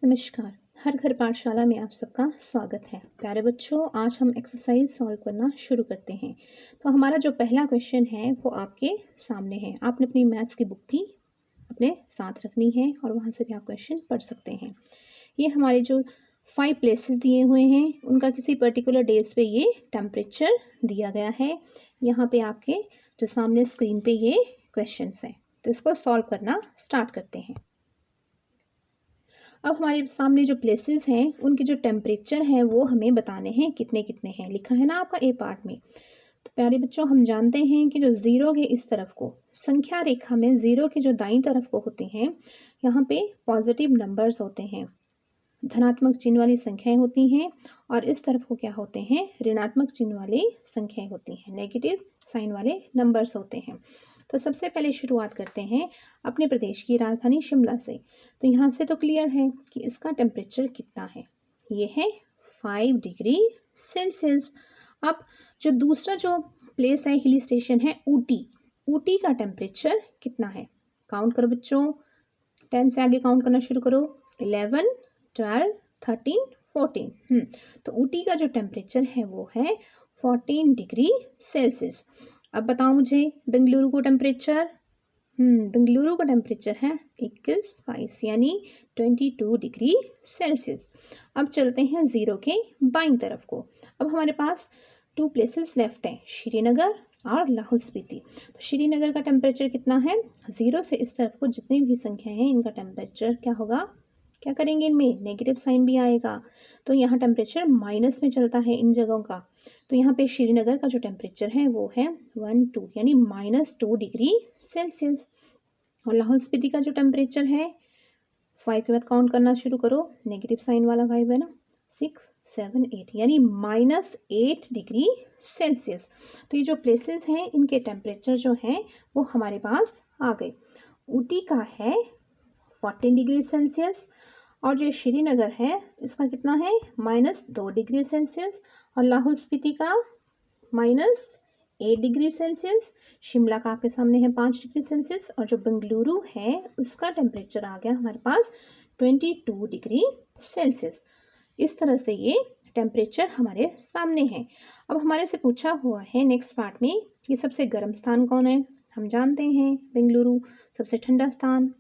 नमस्कार। हर घर पाठशाला में आप सबका स्वागत है। प्यारे बच्चों, आज हम एक्सरसाइज सॉल्व करना शुरू करते हैं। तो हमारा जो पहला क्वेश्चन है वो आपके सामने है। आपने अपनी मैथ्स की बुक भी अपने साथ रखनी है और वहाँ से भी आप क्वेश्चन पढ़ सकते हैं। ये हमारे जो 5 प्लेसेस दिए हुए हैं उनका किसी पर्टिकुलर डेज पे ये टेम्परेचर दिया गया है। यहाँ पे आपके जो सामने स्क्रीन पे ये क्वेश्चंस हैं, तो इसको सॉल्व करना स्टार्ट करते हैं। अब हमारे सामने जो प्लेसेस हैं उनके जो टेम्परेचर हैं वो हमें बताने हैं कितने कितने हैं। लिखा है ना आपका ए पार्ट में। तो प्यारे बच्चों, हम जानते हैं कि जो ज़ीरो के इस तरफ को संख्या रेखा में ज़ीरो के जो दाईं तरफ को होते हैं यहाँ पे पॉजिटिव नंबर्स होते हैं, धनात्मक चिन्ह वाली संख्याएं होती हैं, और इस तरफ को क्या होते हैं, ऋणात्मक चिन्ह वाली संख्याएं होती हैं, नेगेटिव साइन वाले नंबर्स होते हैं। तो सबसे पहले शुरुआत करते हैं अपने प्रदेश की राजधानी शिमला से। तो यहाँ से तो क्लियर है कि इसका टेम्परेचर कितना है, ये है 5 डिग्री सेल्सियस। अब जो दूसरा जो प्लेस है, हिल स्टेशन है ऊटी। ऊटी का टेम्परेचर कितना है? काउंट करो बच्चों, 10 से आगे काउंट करना शुरू करो। 11, 12, 13, 14। तो ऊटी का जो टेम्परेचर है वो है 14 डिग्री सेल्सियस। अब बताओ मुझे बेंगलुरु को टेम्परेचर। बेंगलुरु का टेम्परेचर है 21 यानी 22 डिग्री सेल्सियस। अब चलते हैं ज़ीरो के बाईं तरफ को। अब हमारे पास 2 प्लेसेस लेफ्ट हैं, श्रीनगर और लाहौल स्पीति। तो श्रीनगर का टेम्परेचर कितना है? ज़ीरो से इस तरफ को जितनी भी संख्या हैं इनका टेम्परेचर क्या होगा, क्या करेंगे, इनमें नेगेटिव साइन भी आएगा। तो यहाँ टेम्परेचर माइनस में चलता है इन जगहों का। तो यहाँ पे श्रीनगर का जो टेम्परेचर है वो है 12 यानी -2 डिग्री सेल्सियस। और लाहौल स्पीति का जो टेम्परेचर है 5 के बाद काउंट करना शुरू करो, नेगेटिव साइन वाला 5 है ना, 6, 7, 8 यानी -8 डिग्री सेल्सियस। तो ये जो प्लेसेस हैं इनके टेम्परेचर जो हैं वो हमारे पास आ गए। ऊटी का है 14 डिग्री सेल्सियस, और जो श्रीनगर है इसका कितना है, -2 डिग्री सेल्सियस, और लाहौल स्पीति का -8 डिग्री सेल्सियस। शिमला का आपके सामने है 5 डिग्री सेल्सियस, और जो बेंगलुरु है उसका टेम्परेचर आ गया हमारे पास 22 डिग्री सेल्सियस। इस तरह से ये टेम्परेचर हमारे सामने है। अब हमारे से पूछा हुआ है नेक्स्ट पार्ट में कि सबसे गर्म स्थान कौन है। हम जानते हैं बेंगलुरु। सबसे ठंडा स्थान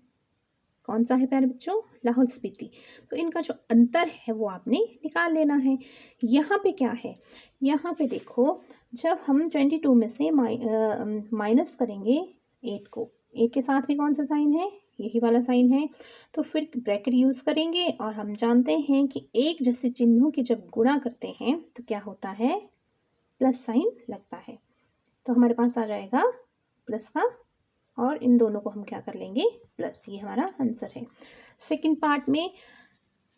कौन सा है प्यारे बच्चों? लाहौल स्पीति। तो इनका जो अंतर है वो आपने निकाल लेना है। यहाँ पे क्या है, यहाँ पे देखो, जब हम 22 में से माइनस करेंगे 8 को, 8 के साथ भी कौन सा साइन है, यही वाला साइन है, तो फिर ब्रैकेट यूज़ करेंगे। और हम जानते हैं कि एक जैसे चिन्हों की जब गुणा करते हैं तो क्या होता है, प्लस साइन लगता है। तो हमारे पास आ जाएगा प्लस का, और इन दोनों को हम क्या कर लेंगे, प्लस। ये हमारा आंसर है। सेकंड पार्ट में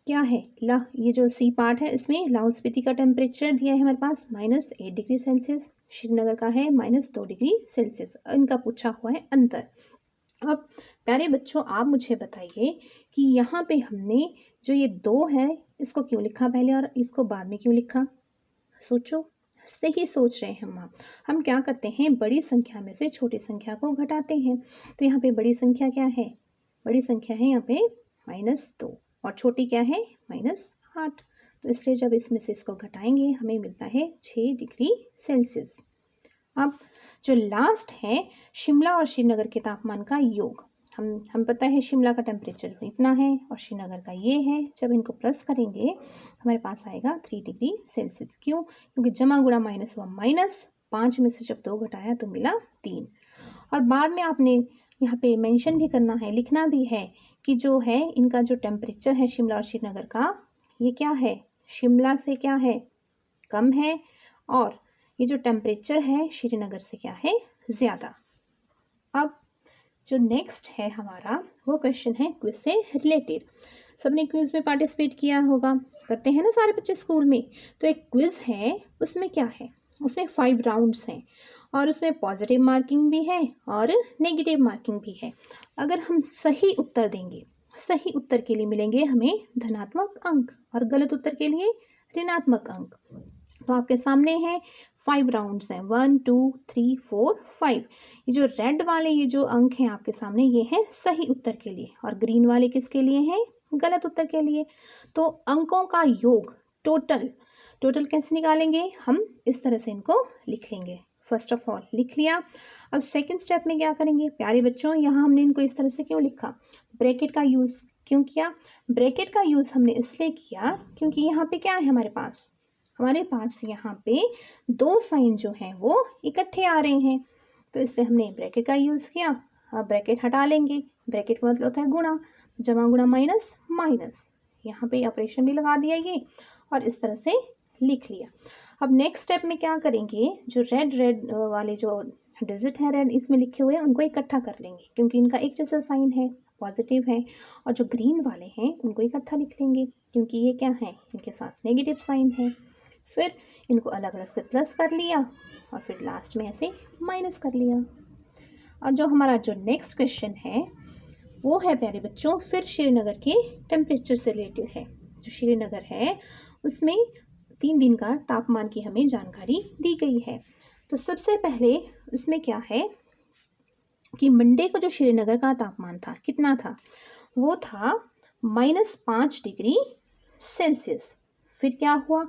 क्या है, ये जो सी पार्ट है इसमें लाहौल स्पीति का टेम्परेचर दिया है हमारे पास -8 डिग्री सेल्सियस, श्रीनगर का है -2 डिग्री सेल्सियस। इनका पूछा हुआ है अंतर। अब प्यारे बच्चों, आप मुझे बताइए कि यहाँ पे हमने जो ये 2 है इसको क्यों लिखा पहले और इसको बाद में क्यों लिखा? सोचो, सही सोच रहे हैं हम क्या करते हैं, बड़ी संख्या में से छोटी संख्या को घटाते हैं। तो यहाँ पे बड़ी संख्या क्या है, बड़ी संख्या है यहाँ पे -2, और छोटी क्या है, -8। तो इसलिए जब इसमें से इसको घटाएंगे हमें मिलता है 6 डिग्री सेल्सियस। अब जो लास्ट है शिमला और श्रीनगर के तापमान का योग। हम पता है शिमला का टेम्परेचर इतना है और श्रीनगर का ये है। जब इनको प्लस करेंगे हमारे पास आएगा 3 डिग्री सेल्सियस। क्यों? क्योंकि जमा गुणा माइनस हुआ माइनस, 5 में से जब 2 घटाया तो मिला 3। और बाद में आपने यहाँ पे मेंशन भी करना है, लिखना भी है कि जो है इनका जो टेम्परेचर है शिमला और श्रीनगर का, ये क्या है, शिमला से क्या है, कम है, और ये जो टेम्परेचर है श्रीनगर से क्या है, ज़्यादा। अब जो नेक्स्ट है हमारा वो क्वेश्चन है क्विज से रिलेटेड। सबने क्विज में पार्टिसिपेट किया होगा, करते हैं ना सारे बच्चे स्कूल में। तो एक क्विज है, उसमें क्या है, उसमें 5 राउंड्स हैं, और उसमें पॉजिटिव मार्किंग भी है और नेगेटिव मार्किंग भी है। अगर हम सही उत्तर देंगे, सही उत्तर के लिए मिलेंगे हमें धनात्मक अंक, और गलत उत्तर के लिए ऋणात्मक अंक। तो आपके सामने है 5 राउंड्स हैं, 1, 2, 3, 4, 5। ये जो रेड वाले ये जो अंक हैं आपके सामने, ये हैं सही उत्तर के लिए, और ग्रीन वाले किसके लिए हैं, गलत उत्तर के लिए। तो अंकों का योग टोटल कैसे निकालेंगे, हम इस तरह से इनको लिख लेंगे। फर्स्ट ऑफ ऑल लिख लिया। अब सेकंड स्टेप में क्या करेंगे प्यारे बच्चों, यहाँ हमने इनको इस तरह से क्यों लिखा, ब्रैकेट का यूज़ क्यों किया। ब्रैकेट का यूज़ हमने इसलिए किया क्योंकि यहाँ पे क्या है हमारे पास यहाँ पे दो साइन जो हैं वो इकट्ठे आ रहे हैं, तो इसलिए हमने ब्रैकेट का यूज़ किया। अब ब्रैकेट हटा लेंगे, ब्रैकेट का मतलब होता है गुणा, जमा गुणा माइनस माइनस, यहाँ पे ऑपरेशन भी लगा दिया ये और इस तरह से लिख लिया। अब नेक्स्ट स्टेप में क्या करेंगे, जो रेड वाले जो डिजिट है रेड इसमें लिखे हुए हैं उनको इकट्ठा कर लेंगे क्योंकि इनका एक जैसा साइन है, पॉजिटिव है, और जो ग्रीन वाले हैं उनको इकट्ठा लिख लेंगे क्योंकि ये क्या है, इनके साथ नेगेटिव साइन है। फिर इनको अलग अलग से प्लस कर लिया और फिर लास्ट में ऐसे माइनस कर लिया। और जो हमारा जो नेक्स्ट क्वेश्चन है वो है प्यारे बच्चों फिर श्रीनगर के टेम्परेचर से रिलेटेड है। जो श्रीनगर है उसमें 3 दिन का तापमान की हमें जानकारी दी गई है। तो सबसे पहले इसमें क्या है कि मंडे को जो श्रीनगर का तापमान था कितना था, वो था -5 डिग्री सेल्सियस। फिर क्या हुआ,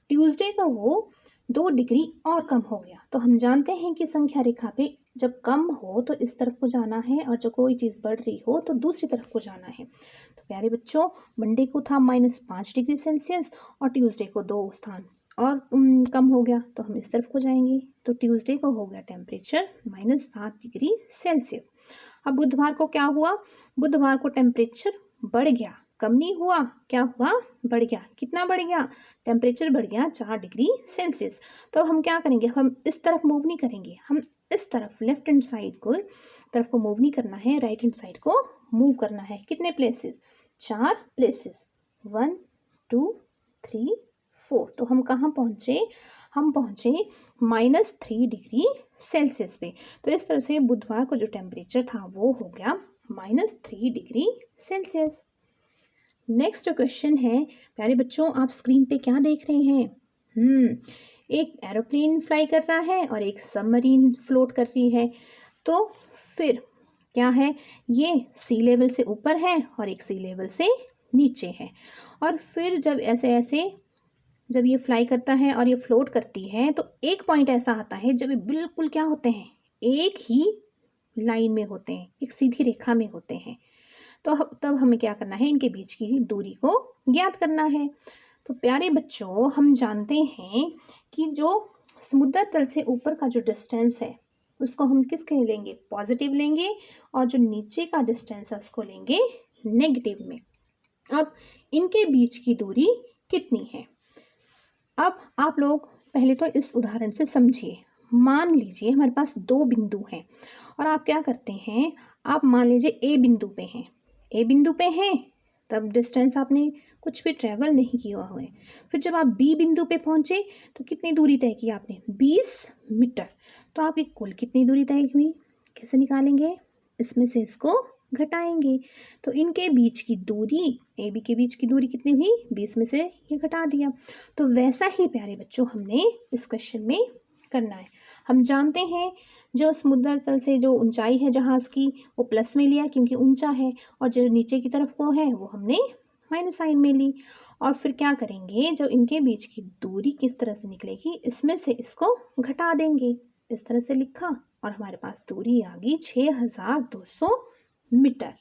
ट्यूसडे का वो 2 डिग्री और कम हो गया। तो हम जानते हैं कि संख्या रेखा पे जब कम हो तो इस तरफ को जाना है और जब कोई चीज़ बढ़ रही हो तो दूसरी तरफ को जाना है। तो प्यारे बच्चों मंडे को था -5 डिग्री सेल्सियस और ट्यूसडे को 2 स्थान और कम हो गया, तो हम इस तरफ को जाएंगे। तो ट्यूसडे को हो गया टेम्परेचर -7 डिग्री सेल्सियस। अब बुधवार को क्या हुआ, बुधवार को टेम्परेचर बढ़ गया, कम नहीं हुआ, क्या हुआ, बढ़ गया। कितना बढ़ गया, टेम्परेचर बढ़ गया 4 डिग्री सेल्सियस। तो अब हम क्या करेंगे, हम इस तरफ मूव नहीं करेंगे, हम इस तरफ लेफ्ट हैंड साइड को तरफ को मूव नहीं करना है, राइट हैंड साइड को मूव करना है। कितने प्लेसेस, 4 प्लेसेस, 1 2 3 4। तो हम कहाँ पहुँचे, हम पहुँचे -3 डिग्री सेल्सियस पे। तो इस तरह से बुधवार को जो टेम्परेचर था वो हो गया -3 डिग्री सेल्सियस। नेक्स्ट क्वेश्चन है प्यारे बच्चों, आप स्क्रीन पे क्या देख रहे हैं, एक एरोप्लेन फ्लाई कर रहा है और एक सबमरीन फ्लोट कर रही है। तो फिर क्या है, ये सी लेवल से ऊपर है और एक सी लेवल से नीचे है। और फिर जब ऐसे जब ये फ्लाई करता है और ये फ्लोट करती है तो एक पॉइंट ऐसा आता है जब ये बिल्कुल क्या होते हैं, एक ही लाइन में होते हैं, एक सीधी रेखा में होते हैं। तो तब हमें क्या करना है, इनके बीच की दूरी को ज्ञात करना है। तो प्यारे बच्चों हम जानते हैं कि जो समुद्र तल से ऊपर का जो डिस्टेंस है उसको हम किसके लेंगे, पॉजिटिव लेंगे, और जो नीचे का डिस्टेंस है उसको लेंगे नेगेटिव में। अब इनके बीच की दूरी कितनी है, अब आप लोग पहले तो इस उदाहरण से समझिए। मान लीजिए हमारे पास 2 बिंदु हैं और आप क्या करते हैं, आप मान लीजिए ए बिंदु पे हैं, ए बिंदु पे हैं तब डिस्टेंस आपने कुछ भी ट्रैवल नहीं किया हुआ है। फिर जब आप बी बिंदु पे पहुंचे तो कितनी दूरी तय की आपने, 20 मीटर। तो आपकी कुल कितनी दूरी तय हुई, कैसे निकालेंगे, इसमें से इसको घटाएंगे। तो इनके बीच की दूरी, ए बी के बीच की दूरी कितनी हुई, 20 में से ये घटा दिया। तो वैसा ही प्यारे बच्चों हमने इस क्वेश्चन में करना है। हम जानते हैं जो समुद्र तल से जो ऊंचाई है जहाज़ की वो प्लस में लिया क्योंकि ऊंचा है, और जो नीचे की तरफ को है वो हमने माइनस साइन में ली। और फिर क्या करेंगे, जो इनके बीच की दूरी किस तरह से निकलेगी, इसमें से इसको घटा देंगे। इस तरह से लिखा और हमारे पास दूरी आ गई 6200 मीटर।